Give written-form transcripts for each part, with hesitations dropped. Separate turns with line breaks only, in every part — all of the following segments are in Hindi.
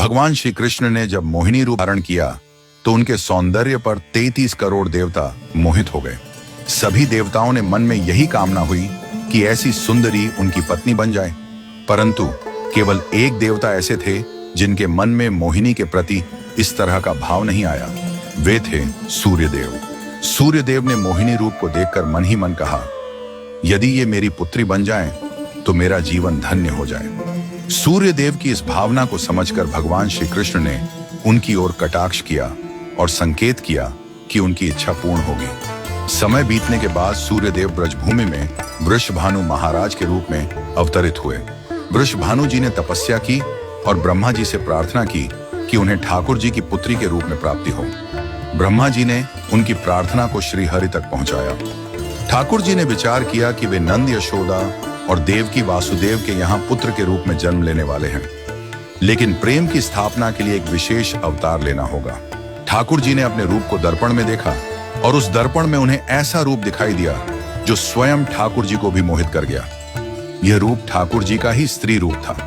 भगवान श्री कृष्ण ने जब मोहिनी रूप धारण किया तो उनके सौंदर्य पर 33 करोड़ देवता मोहित हो गए। सभी देवताओं ने मन में यही कामना हुई कि ऐसी सुंदरी उनकी पत्नी बन जाए, परंतु केवल एक देवता ऐसे थे जिनके मन में मोहिनी के प्रति इस तरह का भाव नहीं आया। वे थे सूर्यदेव। सूर्यदेव ने मोहिनी रूप को देखकर मन ही मन कहा, यदि ये मेरी पुत्री बन जाए तो मेरा जीवन धन्य हो जाए। सूर्यदेव की इस भावना को समझकर भगवान श्री कृष्ण ने उनकी ओर कटाक्ष किया और संकेत किया कि उनकी इच्छा पूर्ण होगी। समय बीतने के बाद सूर्यदेव ब्रजभूमि में वृषभानु महाराज के रूप में अवतरित हुए। वृषभानु जी ने तपस्या की और ब्रह्मा जी से प्रार्थना की कि उन्हें ठाकुर जी की पुत्री के रूप में प्राप्ति हो। ब्रह्मा जी ने उनकी प्रार्थना को श्री हरि तक पहुंचाया। ठाकुर जी ने विचार किया कि वे नंद यशोदा और देवकी वासुदेव के यहाँ पुत्र के रूप में जन्म लेने वाले हैं, लेकिन प्रेम की स्थापना के लिए एक विशेष अवतार लेना होगा। ठाकुर जी ने अपने रूप को दर्पण में देखा और उस दर्पण में उन्हें ऐसा रूप दिखाई दिया जो स्वयं ठाकुर जी को भी मोहित कर गया। यह रूप ठाकुर जी का ही स्त्री रूप था।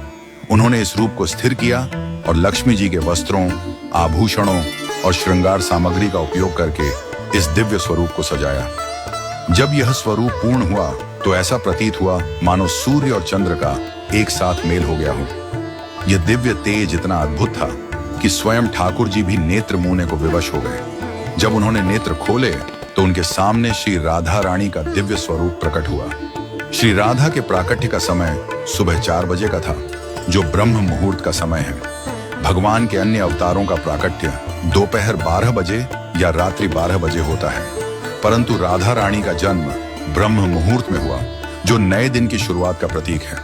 उन्होंने इस रूप को स्थिर किया और लक्ष्मी जी के वस्त्रों, आभूषणों और श्रृंगार सामग्री का उपयोग करके इस दिव्य स्वरूप को सजाया। जब यह स्वरूप पूर्ण हुआ तो ऐसा प्रतीत हुआ मानो सूर्य और चंद्र का एक साथ मेल हो गया हो। यह दिव्य तेज इतना अद्भुत था कि स्वयं ठाकुर जी भी नेत्र मूने को विवश हो गए। जब उन्होंने नेत्र खोले तो उनके सामने श्री राधा रानी का दिव्य स्वरूप प्रकट हुआ। श्री राधा के प्राकट्य का समय सुबह 4 बजे का था, जो ब्रह्म मुहूर्त का समय है। भगवान के अन्य अवतारों का प्राकट्य दोपहर 12 बजे या रात्रि 12 बजे होता है, परंतु राधा रानी का जन्म ब्रह्म मुहूर्त में हुआ, जो नए दिन की शुरुआत का प्रतीक है।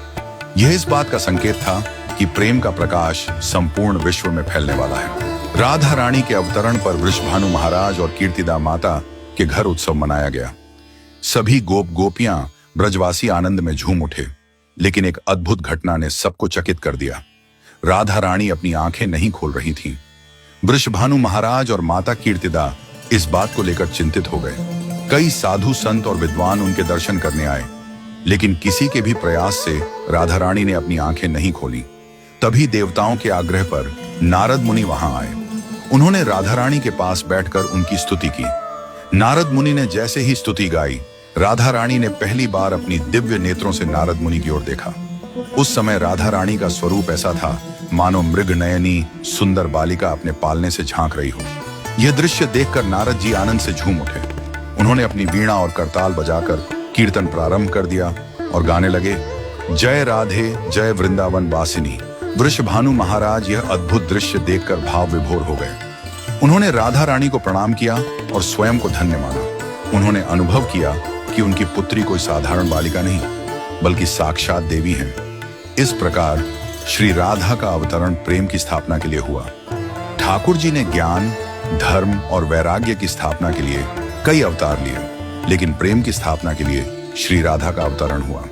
यह इस बात का संकेत था कि प्रेम का प्रकाश संपूर्ण विश्व में फैलने वाला है। राधा रानी के अवतरण पर वृषभानु महाराज और कीर्तिदा माता के घर उत्सव मनाया गया। सभी गोप गोपियां ब्रजवासी आनंद में झूम उठे, लेकिन एक अद्भुत घटना ने सबको चकित कर दिया। राधा रानी अपनी आंखें नहीं खोल रही थीं। वृषभानु महाराज और माता कीर्तिदा इस बात को लेकर चिंतित हो गए। कई साधु संत और विद्वान उनके दर्शन करने आए, लेकिन किसी के भी प्रयास से राधा रानी ने अपनी आंखें नहीं खोली। तभी देवताओं के आग्रह पर नारद मुनि वहां आए। उन्होंने राधा रानी के पास बैठकर उनकी स्तुति की। नारद मुनि ने जैसे ही स्तुति गाई, राधा रानी ने पहली बार अपनी दिव्य नेत्रों से नारद मुनि की ओर देखा। उस समय राधा रानी का स्वरूप ऐसा था मानो मृग नयनी सुंदर बालिका अपने पालने से झांक रही हो। यह दृश्य देखकर नारद जी आनंद से झूम उठे। उन्होंने अपनी वीणा और करताल बजाकर कीर्तन प्रारंभ कर दिया और गाने लगे, जय राधे जय वृंदावन वासिनी। वृषभानु महाराज यह अद्भुत दृश्य देखकर भाव विभोर हो गए। उन्होंने राधा रानी को प्रणाम किया और स्वयं को धन्य माना। उन्होंने अनुभव किया कि उनकी पुत्री कोई साधारण बालिका नहीं, बल्कि साक्षात देवी है। इस प्रकार श्री राधा का अवतरण प्रेम की स्थापना के लिए हुआ। ठाकुर जी ने ज्ञान, धर्म और वैराग्य की स्थापना के लिए कई अवतार लिए, लेकिन प्रेम की स्थापना के लिए श्री राधा का अवतरण हुआ।